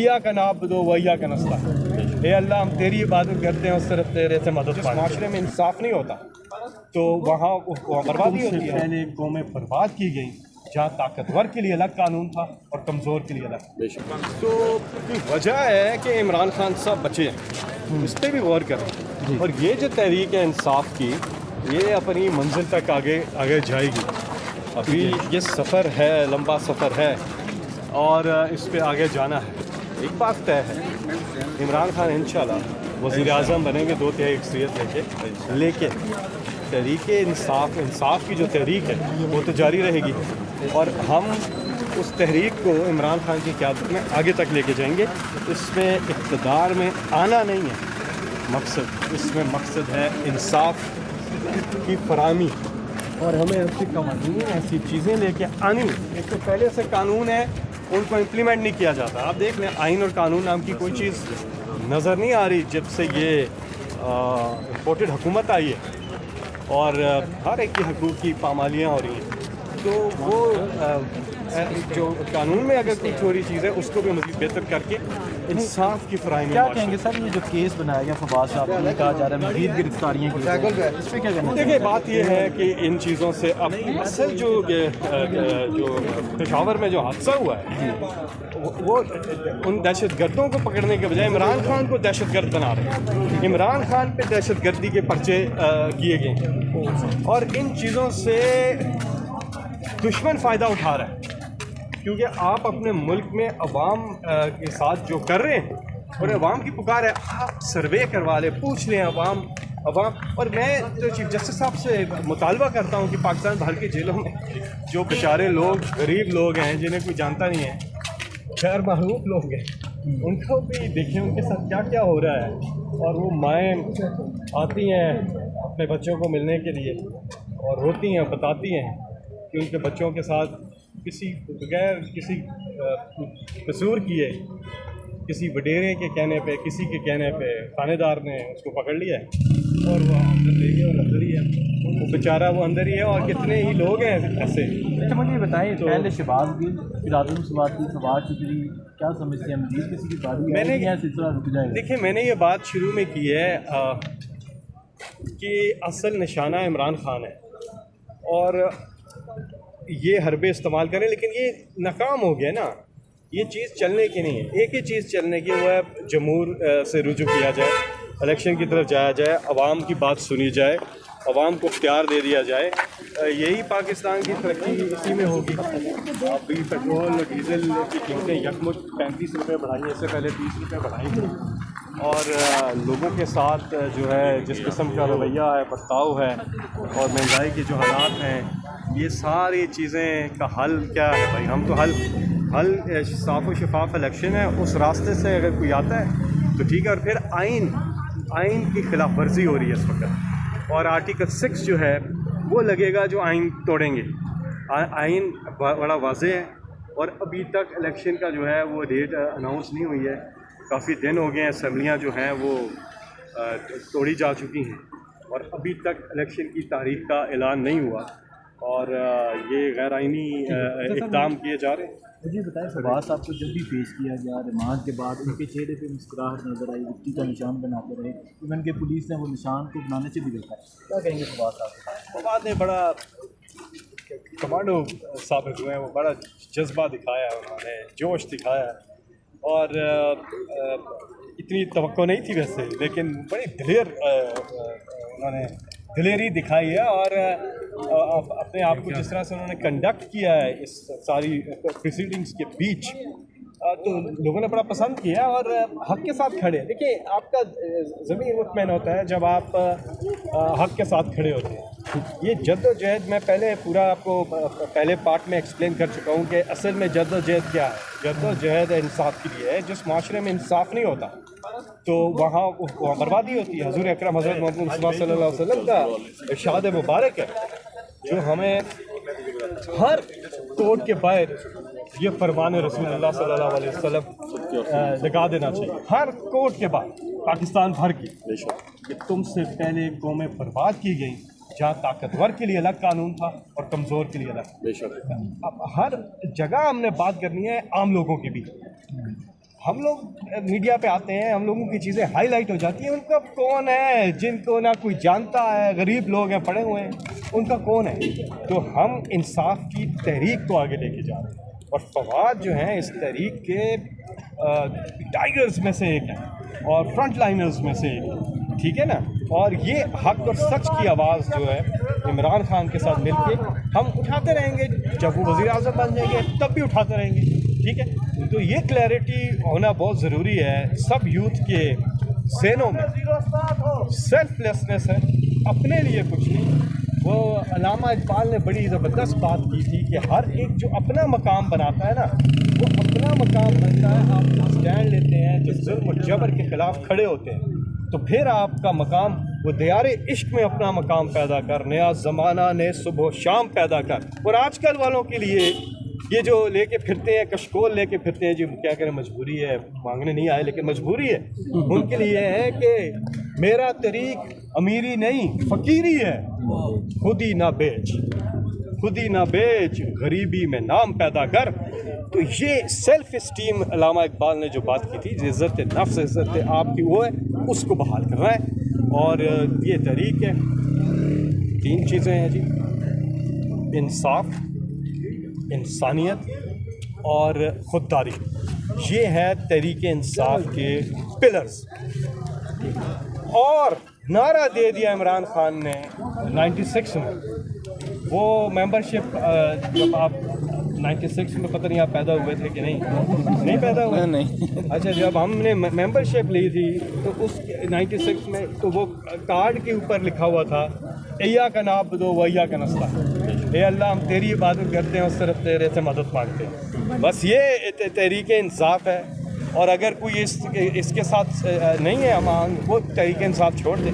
इया का नाब दो वैया का नस्ता। ए अल्लाह हम तेरी इबादत करते हैं और सिर्फ तेरे से मदद। जिस माशरे में इंसाफ नहीं होता तो वहाँ बर्बादी होती है। पहले कौमें बर्बाद की गई जहाँ ताकतवर के लिए अलग कानून था और कमज़ोर के लिए अलग। तो वजह है कि इमरान खान साहब बचे हैं, इस पर भी गौर करें। और ये जो तहरीक है इंसाफ की, ये अपनी मंजिल तक आगे जाएगी। अभी ये सफ़र है, लंबा सफ़र है और इस पे आगे जाना है। एक बात तय है, इमरान खान इंशाल्लाह वज़ीर-ए-आज़म बनेंगे 2/3 अक्सरियत लेकिन तहरीक इंसाफ की जो तहरीक है वो तो जारी रहेगी और हम उस तहरीक को इमरान खान की क़यादत में आगे तक लेके जाएंगे। इसमें इक़्तिदार में आना नहीं है मकसद, इसमें मकसद है इंसाफ की फराहमी और हमें ऐसी कानून ऐसी चीज़ें लेके आनी। एक तो पहले से कानून है उनको इम्प्लीमेंट नहीं किया जाता। आप देख लें, आइन और कानून नाम की कोई चीज़ नज़र नहीं आ रही जब से ये इम्पोर्टेड हुकूमत आई है और हर एक के हकूक़ की पामालियाँ हो रही हैं। तो वो जो कानून में अगर कोई छोटी चीज़ है उसको भी मज़ीद बेहतर करके इंसाफ की फराहमी। क्या कहेंगे सर, ये जो केस बनाया गया फवाद साहब ने, कहा जा रहा है मज़ीद गिरफ्तारियाँ की, इस पर क्या कहना? देखिए, बात ये है कि इन चीज़ों से अब असल जो पेशावर में जो हादसा हुआ है वो उन दहशतगर्दों को पकड़ने के बजाय इमरान खान को दहशतगर्द बना रहे हैं। इमरान खान पे दहशतगर्दी के पर्चे किए गए और इन चीज़ों से दुश्मन फ़ायदा उठा रहा है क्योंकि आप अपने मुल्क में अवाम के साथ जो कर रहे हैं और अवाम की पुकार है, आप सर्वे करवा लें, पूछ लें अवाम। और मैं तो चीफ जस्टिस साहब से मुतालबा करता हूँ कि पाकिस्तान भर की जेलों में जो बेचारे लोग, गरीब लोग हैं जिन्हें कोई जानता नहीं है, खैर महरूफ लोग हैं, उनको भी देखें उनके साथ क्या क्या हो रहा है। और वो माएँ आती हैं अपने बच्चों को मिलने के लिए और रोती हैं, बताती हैं कि उनके बच्चों के साथ किसी बगैर किसी कसूर किए, किसी वडेरे के कहने पे, किसी के कहने पे थानेदार ने उसको पकड़ लिया है और वो अंदर ले गया और अंदर ही है वो बेचारा, वो अंदर ही है। और कितने ही लोग हैं ऐसे। अच्छा मुझे बताइए, तो पहले शहबाज गिल, फिर आदम सवाती, फवाद चौधरी, क्या समझते हैं मजीद किसी की बात? मैंने सिलसिला रुक जाएगा? देखिए, मैंने ये बात शुरू में की है कि असल निशाना इमरान खान है और ये हरबे इस्तेमाल करें, लेकिन ये नाकाम हो गया ना। ये चीज़ चलने की नहीं है, एक ही चीज़ चलने की, वो है जमहूर से रुजू किया जाए, इलेक्शन की तरफ जाया जाए, अवाम की बात सुनी जाए, अवाम को इख्तियार दे दिया जाए। यही पाकिस्तान की तरक्की इसी में होगी। अभी पेट्रोल और डीज़ल की कीमतें यकमुश्त 35 रुपये बढ़ाई, इससे पहले 30 रुपये बढ़ाई थी। और लोगों के साथ जो है जिस किस्म का रवैया है, बर्ताव है और महंगाई के जो हालात हैं, ये सारी चीज़ें का हल क्या है भाई? हम तो हल साफ़ और शफाफ इलेक्शन है, उस रास्ते से अगर कोई आता है तो ठीक है। और फिर आइन की खिलाफ वर्जी हो रही है इस वक्त और आर्टिकल 6 जो है वो लगेगा जो आइन तोड़ेंगे। आइन बड़ा वाज़ेह है और अभी तक इलेक्शन का जो है वो डेट अनाउंस नहीं हुई है। काफ़ी दिन हो गए हैं, असम्बलियाँ जो हैं वो तोड़ी जा चुकी हैं और अभी तक इलेक्शन की तारीख का ऐलान नहीं हुआ और ये गैर आइनी इक़दाम किए जा रहे हैं। मुझे बताएं, फवाद साहब को जब भी पेश किया गया रिमांड के बाद उनके चेहरे पे मुस्कुराहट नजर आई, विक्टी का निशान बनाते रहे, इवन के पुलिस ने वो निशान को बनाने से भी देखा। क्या कहेंगे फवाद साहब? फवाद ने बड़ा कमांडो साबित हुए हैं, वो बड़ा जज्बा दिखाया है, उन्होंने जोश दिखाया है और इतनी तवक्को नहीं थी वैसे, लेकिन बड़ी उन्होंने दिलेरी दिखाई है और अपने आप को जिस तरह से उन्होंने कंडक्ट किया है इस सारी प्रोसीडिंग्स के बीच, तो लोगों ने बड़ा पसंद किया और हक़ के साथ खड़े। देखिए, आपका ज़मीर मुतमईन होता है जब आप हक़ के साथ खड़े होते हैं। ये जद्दोजहद मैं पहले पूरा आपको पहले पार्ट में एक्सप्लेन कर चुका हूँ कि असल में जद्दोजहद क्या है। जद्दोजहद इंसाफ के लिए है। जिस माशरे में इंसाफ नहीं होता तो वहाँ बर्बादी होती है। हुज़ूर अकरम हज़रत मोहम्मद मुस्तफ़ा सल्लल्लाहु अलैहि वसल्लम का इरशाद मुबारक है जो हमें हर कोर्ट के बाहर ये फरमान रसूलुल्लाह सल्लल्लाहु अलैहि वसल्लम लगा देना चाहिए, हर कोर्ट के बाहर पाकिस्तान भर की, कि तुमसे पहले कौमें बर्बाद की गई जहाँ ताकतवर के लिए अलग कानून था और कमज़ोर के लिए अलग। अब हर जगह हमने बात करनी है आम लोगों की भी, हम लोग मीडिया पे आते हैं, हम लोगों की चीज़ें हाईलाइट हो जाती हैं, उनका कौन है जिनको ना कोई जानता है, गरीब लोग हैं, पड़े हुए हैं, उनका कौन है। तो हम इंसाफ की तहरीक को आगे लेके जा रहे हैं और फवाद जो हैं इस तहरीक के टाइगर्स में से एक है और फ्रंट लाइनर्स में से एक है, ठीक है ना। और ये हक और सच की आवाज़ जो है इमरान खान के साथ मिलके हम उठाते रहेंगे, जब वो वज़ीर आज़म बन जाएंगे तब भी उठाते रहेंगे, ठीक है। तो ये क्लैरिटी होना बहुत ज़रूरी है सब यूथ के ज़हनों में। सेल्फलेसनेस है, अपने लिए कुछ नहीं। वो अल्लामा इकबाल ने बड़ी ज़बरदस्त बात की थी कि हर एक जो अपना मकाम बनाता है ना, वो अपना मकाम बनता है। आप जो स्टैंड लेते हैं, जो जुल्म और जबर के ख़िलाफ़ खड़े होते हैं, तो फिर आपका मकाम वो दियारे इश्क में अपना मकाम पैदा कर, नया ज़माना ने सुबह शाम पैदा कर। और आजकल वालों के लिए ये जो लेके फिरते हैं, कशकोल लेके फिरते हैं, जी क्या करें, मजबूरी है, मांगने नहीं आए लेकिन मजबूरी है, उनके लिए है कि मेरा तरीक अमीरी नहीं फ़कीरी है, खुद ही ना बेच, खुद ही ना बेच, गरीबी में नाम पैदा कर। तो ये सेल्फ इस्टीम अल्लामा इकबाल ने जो बात की थी, इज़्ज़त नफ्स, इज़्ज़त आपकी, वो है, उसको बहाल कर रहा है। और ये तहरीक है, 3 चीज़ें हैं जी, इंसाफ, इंसानियत और खुददारी। ये है तहरीक इंसाफ के पिलर्स। और नारा दे दिया इमरान खान ने 96 में, वो मेंबरशिप, जब आप 96 में, पता नहीं आप पैदा हुए थे कि नहीं पैदा हुए, नहीं। अच्छा, जब हमने मेंबरशिप ली थी तो उस 96 में तो वो कार्ड के ऊपर लिखा हुआ था, एया का नाब दो वैया का नस्ता, ए अल्लाह हम तेरी इबादत करते हैं और सिर्फ तेरे से मदद मांगते हैं। बस ये तहरीक इंसाफ है। और अगर कोई इसके साथ नहीं है, हम वो तहरीक इंसाफ छोड़ दे।